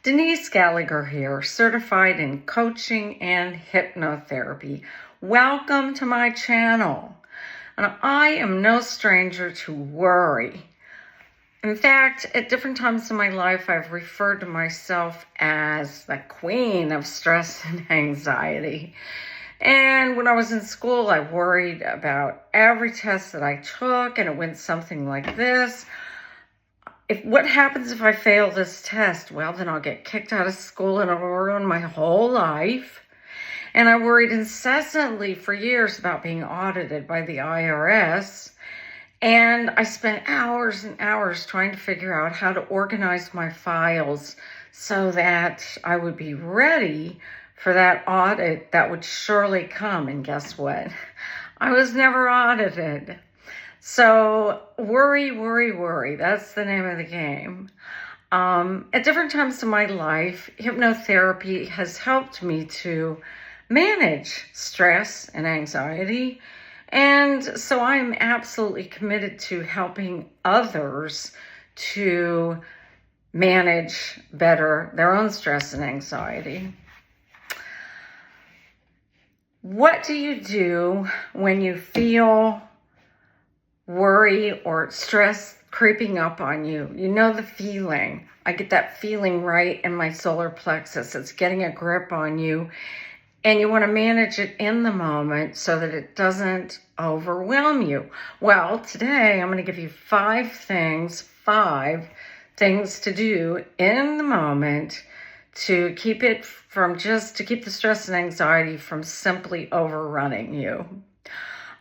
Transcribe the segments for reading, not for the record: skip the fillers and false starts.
Denise Gallagher here, certified in coaching and hypnotherapy. Welcome to my channel. And I am no stranger to worry. In fact, at different times in my life, I've referred to myself as the queen of stress and anxiety. And when I was in school, I worried about every test that I took, and it went something like this. What happens if I fail this test? Well, then I'll get kicked out of school and it'll ruin my whole life. And I worried incessantly for years about being audited by the IRS. And I spent hours and hours trying to figure out how to organize my files so that I would be ready for that audit that would surely come. And guess what? I was never audited. So worry, worry, worry. That's the name of the game. At different times in my life, hypnotherapy has helped me to manage stress and anxiety. And so I'm absolutely committed to helping others to manage better their own stress and anxiety. What do you do when you feel worry or stress creeping up on you? You know the feeling. I get that feeling right in my solar plexus. It's getting a grip on you, and you want to manage it in the moment so that it doesn't overwhelm you. Well, today I'm going to give you five things to do in the moment to keep the stress and anxiety from simply overrunning you.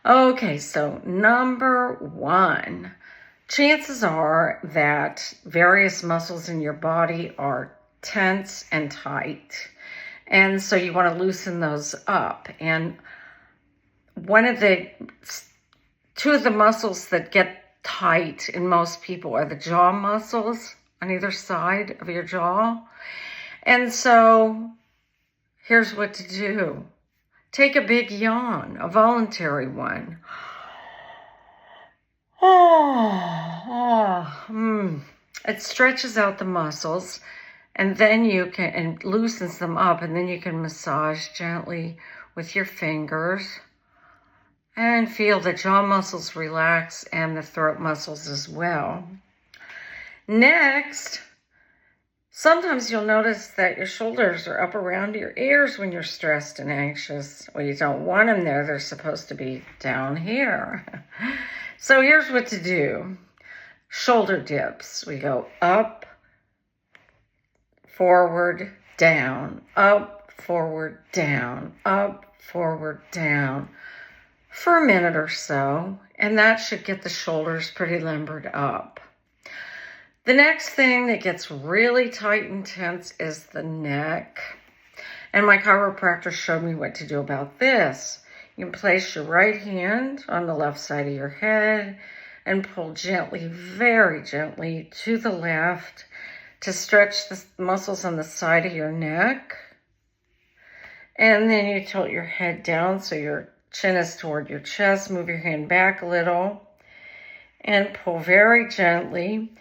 Okay, so number one, chances are that various muscles in your body are tense and tight. And so you want to loosen those up. And two of the muscles that get tight in most people are the jaw muscles on either side of your jaw. And so here's what to do. Take a big yawn, a voluntary one. It stretches out the muscles, and then and loosens them up, and then you can massage gently with your fingers and feel the jaw muscles relax and the throat muscles as well. Next, sometimes you'll notice that your shoulders are up around your ears when you're stressed and anxious. Well, you don't want them there. They're supposed to be down here. So here's what to do. Shoulder dips. We go up, forward, down, up, forward, down, up, forward, down for a minute or so. And that should get the shoulders pretty limbered up. The next thing that gets really tight and tense is the neck. And my chiropractor showed me what to do about this. You can place your right hand on the left side of your head and pull gently, very gently to the left to stretch the muscles on the side of your neck. And then you tilt your head down so your chin is toward your chest. Move your hand back a little and pull very gently.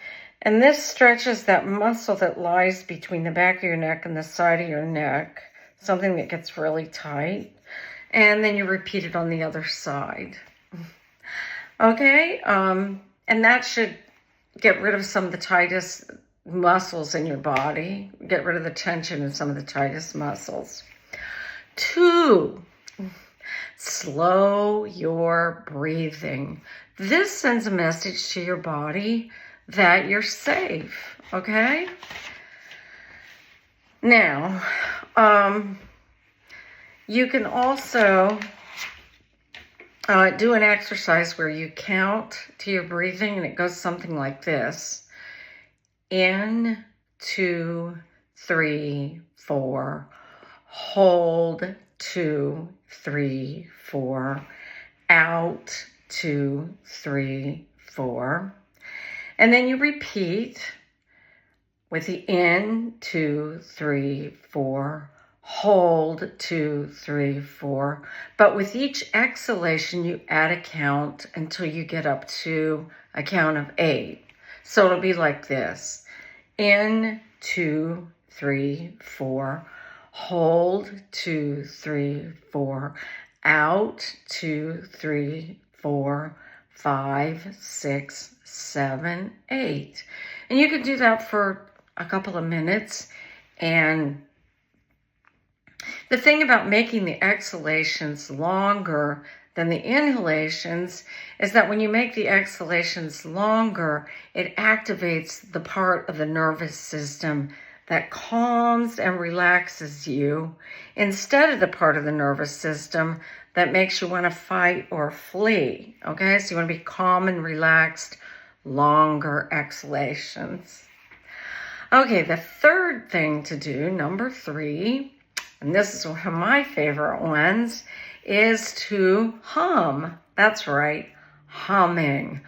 And this stretches that muscle that lies between the back of your neck and the side of your neck, something that gets really tight. And then you repeat it on the other side. Okay, and that should get rid of some of the tightest muscles in your body, get rid of the tension in some of the tightest muscles. 2, slow your breathing. This sends a message to your body that you're safe, okay? Now, you can also do an exercise where you count to your breathing, and it goes something like this. In, 2, 3, 4. Hold, 2, 3, 4. Out, 2, 3, 4. And then you repeat with the in, 2, 3, 4. Hold, 2, 3, 4. But with each exhalation, you add a count until you get up to a count of 8. So it'll be like this. In, 2, 3, 4. Hold, 2, 3, 4. Out, 2, 3, 4, 5, 6, 7, 8. And you can do that for a couple of minutes. And the thing about making the exhalations longer than the inhalations is that when you make the exhalations longer, it activates the part of the nervous system that calms and relaxes you instead of the part of the nervous system that makes you want to fight or flee. Okay, so you want to be calm and relaxed, longer exhalations. Okay, the third thing to do, number 3, and this is one of my favorite ones, is to hum. That's right, humming.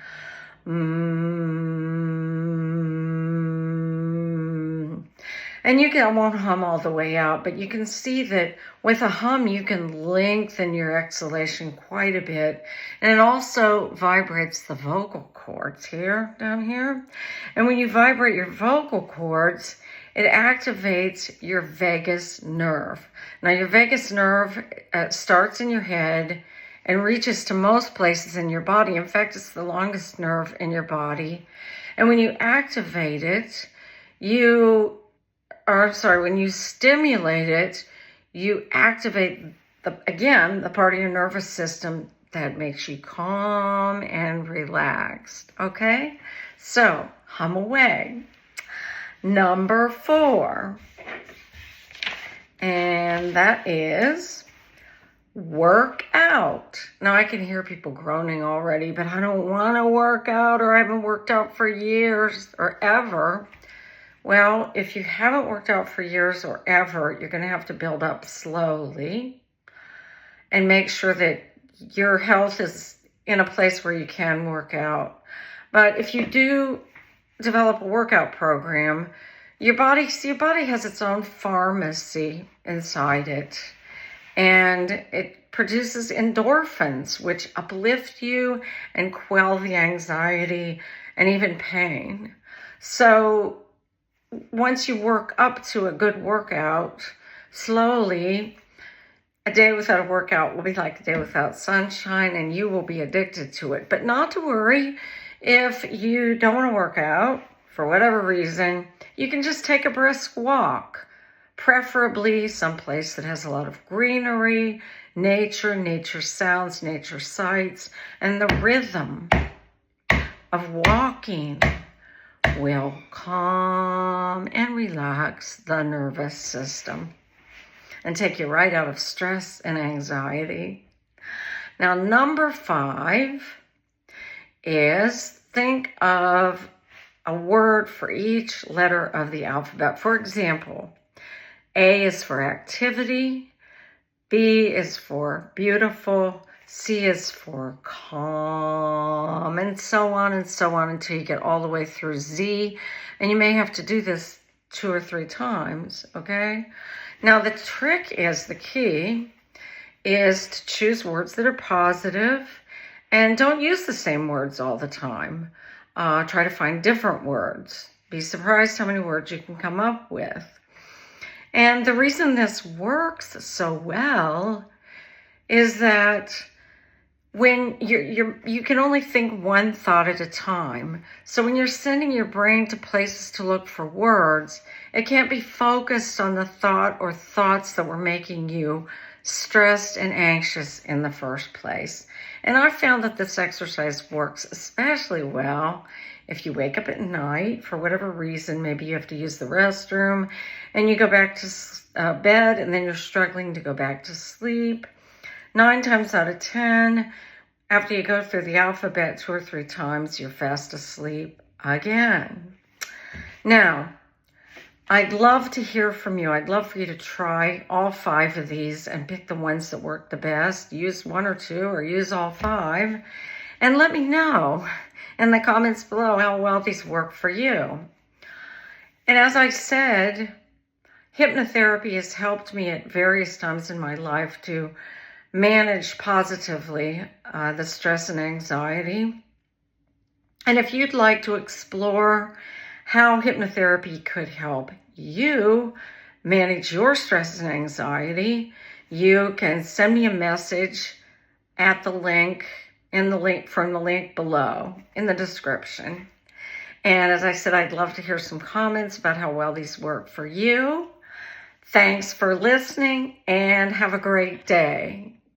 And I won't hum all the way out, but you can see that with a hum, you can lengthen your exhalation quite a bit. And it also vibrates the vocal cords down here. And when you vibrate your vocal cords, it activates your vagus nerve. Now, your vagus nerve starts in your head and reaches to most places in your body. In fact, it's the longest nerve in your body. And when you activate it, when you stimulate it, you activate the part of your nervous system that makes you calm and relaxed. Okay? So, hum away. Number 4. And that is work out. Now, I can hear people groaning already, but I don't want to work out, or I haven't worked out for years or ever. Well, if you haven't worked out for years or ever, you're going to have to build up slowly and make sure that your health is in a place where you can work out. But if you do develop a workout program, your body has its own pharmacy inside it, and it produces endorphins, which uplift you and quell the anxiety and even pain. So once you work up to a good workout, slowly, a day without a workout will be like a day without sunshine, and you will be addicted to it. But not to worry, if you don't want to work out for whatever reason, you can just take a brisk walk, preferably someplace that has a lot of greenery, nature sounds, nature sights, and the rhythm of walking will calm and relax the nervous system and take you right out of stress and anxiety. Now, number 5 is think of a word for each letter of the alphabet. For example, A is for activity, B is for beautiful, C is for calm, and so on until you get all the way through Z. And you may have to do this 2 or 3 times, okay? Now, the key is to choose words that are positive, and don't use the same words all the time. Try to find different words. Be surprised how many words you can come up with. And the reason this works so well is that when you can only think one thought at a time. So when you're sending your brain to places to look for words, it can't be focused on the thought or thoughts that were making you stressed and anxious in the first place. And I found that this exercise works especially well if you wake up at night for whatever reason. Maybe you have to use the restroom and you go back to bed and then you're struggling to go back to sleep. 9 times out of 10, after you go through the alphabet 2 or 3 times, you're fast asleep again. Now, I'd love to hear from you. I'd love for you to try all 5 of these and pick the ones that work the best. Use 1 or 2 or use all 5. And let me know in the comments below how well these work for you. And as I said, hypnotherapy has helped me at various times in my life to manage positively the stress and anxiety. And if you'd like to explore how hypnotherapy could help you manage your stress and anxiety, you can send me a message at the link from the link below in the description. And as I said, I'd love to hear some comments about how well these work for you. Thanks for listening and have a great day.